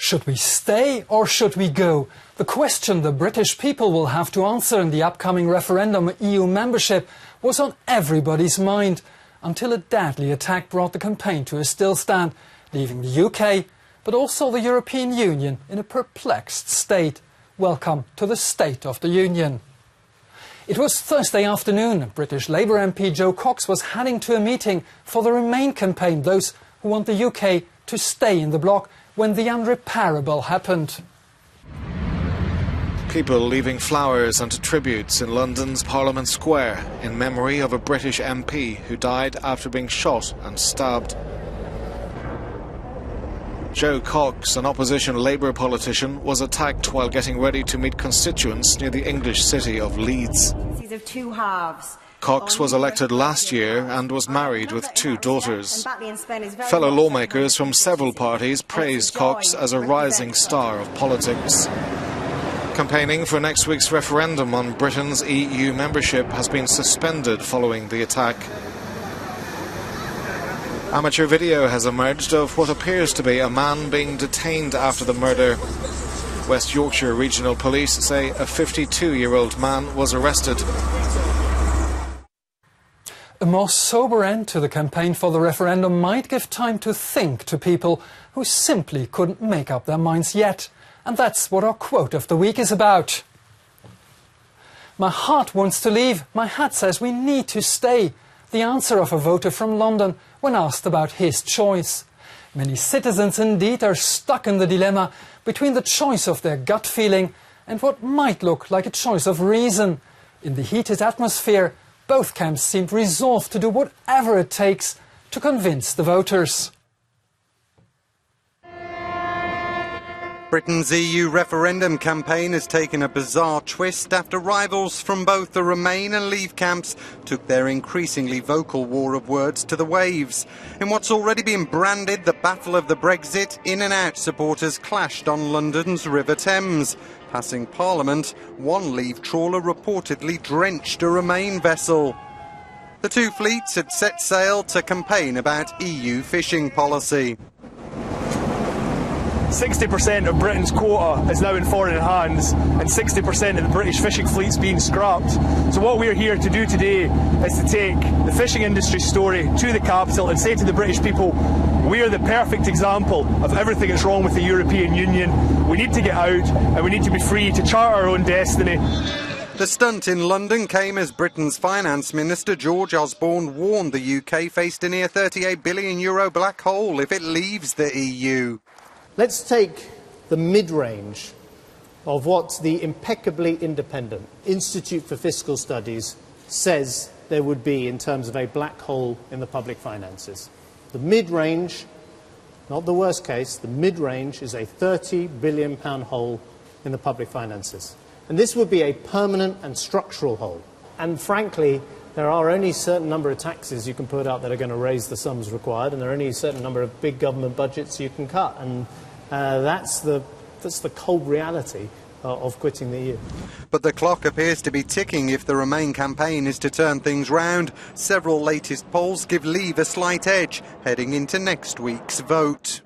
Should we stay or should we go? The question the British people will have to answer in the upcoming referendum on EU membership was on everybody's mind, until a deadly attack brought the campaign to a stillstand, leaving the UK, but also the European Union, in a perplexed state. Welcome to the State of the Union. It was Thursday afternoon. British Labour MP Joe Cox was heading to a meeting for the Remain campaign, those who want the UK to stay in the bloc, when the unrepairable happened. People leaving flowers and tributes in London's Parliament Square in memory of a British MP who died after being shot and stabbed. Joe Cox, an opposition Labour politician, was attacked while getting ready to meet constituents near the English city of Leeds. Cox was elected last year and was married with 2 daughters. Fellow lawmakers from several parties praised Cox as a rising star of politics. Campaigning for next week's referendum on Britain's EU membership has been suspended following the attack. Amateur video has emerged of what appears to be a man being detained after the murder. West Yorkshire Regional Police say a 52-year-old man was arrested. A more sober end to the campaign for the referendum might give time to think to people who simply couldn't make up their minds yet. And that's what our quote of the week is about. My heart wants to leave, my head says we need to stay. The answer of a voter from London when asked about his choice. Many citizens indeed are stuck in the dilemma between the choice of their gut feeling and what might look like a choice of reason. In the heated atmosphere, both camps seemed resolved to do whatever it takes to convince the voters. Britain's EU referendum campaign has taken a bizarre twist after rivals from both the Remain and Leave camps took their increasingly vocal war of words to the waves. In what's already been branded the Battle of the Brexit, in and out supporters clashed on London's River Thames. Passing Parliament, one Leave trawler reportedly drenched a Remain vessel. The 2 fleets had set sail to campaign about EU fishing policy. 60% of Britain's quota is now in foreign hands, and 60% of the British fishing fleet's being scrapped. So what we're here to do today is to take the fishing industry story to the capital and say to the British people, we are the perfect example of everything that's wrong with the European Union. We need to get out and we need to be free to chart our own destiny. The stunt in London came as Britain's Finance Minister George Osborne warned the UK faced a near €38 billion black hole if it leaves the EU. Let's take the mid-range of what the impeccably independent Institute for Fiscal Studies says there would be in terms of a black hole in the public finances. The mid-range, not the worst case, the mid-range is a £30 billion hole in the public finances. And this would be a permanent and structural hole. And frankly, there are only a certain number of taxes you can put out that are going to raise the sums required, and there are only a certain number of big government budgets you can cut. And that's the cold reality of quitting the EU. But the clock appears to be ticking if the Remain campaign is to turn things round. Several latest polls give Leave a slight edge heading into next week's vote.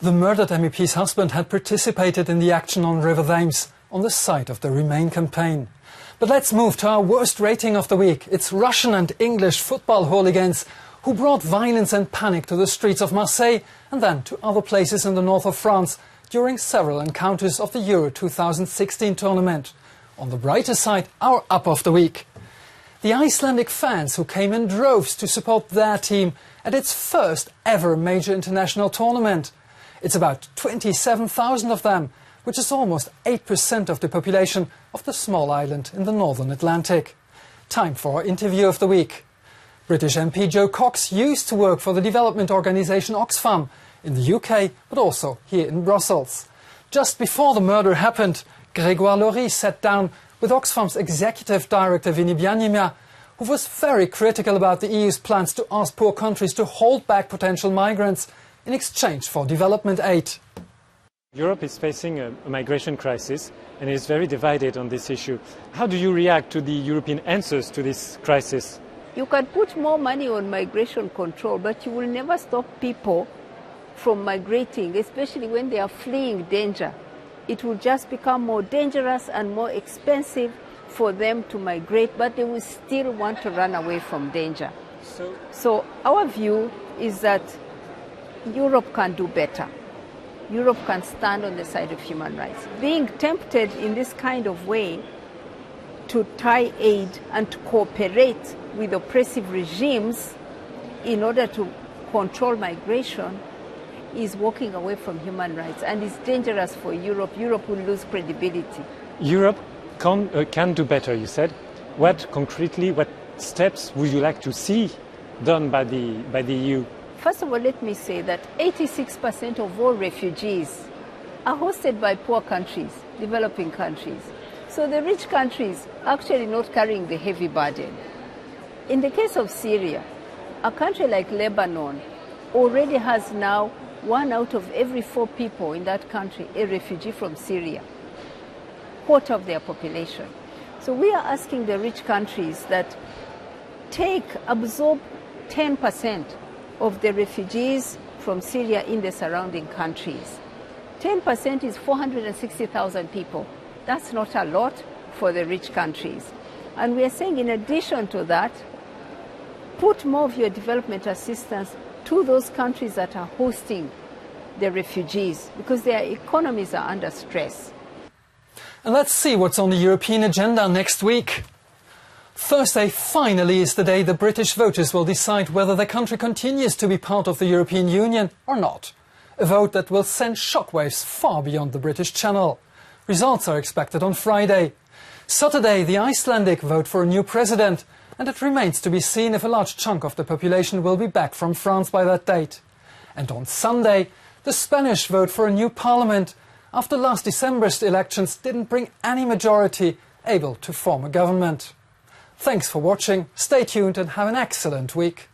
The murdered MEP's husband had participated in the action on River Thames on the site of the Remain campaign. But let's move to our worst rating of the week. It's Russian and English football hooligans who brought violence and panic to the streets of Marseille and then to other places in the north of France during several encounters of the Euro 2016 tournament. On the brighter side, our up of the week. The Icelandic fans who came in droves to support their team at its first ever major international tournament. It's about 27,000 of them, which is almost 8% of the population of the small island in the northern Atlantic. Time for our interview of the week. British MP Joe Cox used to work for the development organisation Oxfam in the UK, but also here in Brussels. Just before the murder happened, Grégoire Laurie sat down with Oxfam's executive director Vinny Bianyemia, who was very critical about the EU's plans to ask poor countries to hold back potential migrants in exchange for development aid. Europe is facing a migration crisis and is very divided on this issue. How do you react to the European answers to this crisis? You can put more money on migration control, but you will never stop people from migrating, especially when they are fleeing danger. It will just become more dangerous and more expensive for them to migrate, but they will still want to run away from danger. So our view is that Europe can do better. Europe can stand on the side of human rights. Being tempted in this kind of way to try aid and to cooperate with oppressive regimes in order to control migration is walking away from human rights and is dangerous for Europe. Europe will lose credibility. Europe can do better, you said. What concretely, what steps would you like to see done by the EU? First of all, let me say that 86% of all refugees are hosted by poor countries, developing countries. So the rich countries are actually not carrying the heavy burden. In the case of Syria, a country like Lebanon already has now 1 out of every 4 people in that country a refugee from Syria, quarter of their population. So we are asking the rich countries that absorb 10% of the refugees from Syria in the surrounding countries. 10% is 460,000 people. That's not a lot for the rich countries. And we are saying in addition to that, put more of your development assistance to those countries that are hosting the refugees because their economies are under stress. And let's see what's on the European agenda next week. Thursday finally is the day the British voters will decide whether the country continues to be part of the European Union or not. A vote that will send shockwaves far beyond the British Channel. Results are expected on Friday. Saturday, the Icelandic vote for a new president, and it remains to be seen if a large chunk of the population will be back from France by that date. And on Sunday, the Spanish vote for a new parliament, after last December's elections didn't bring any majority able to form a government. Thanks for watching, stay tuned and have an excellent week.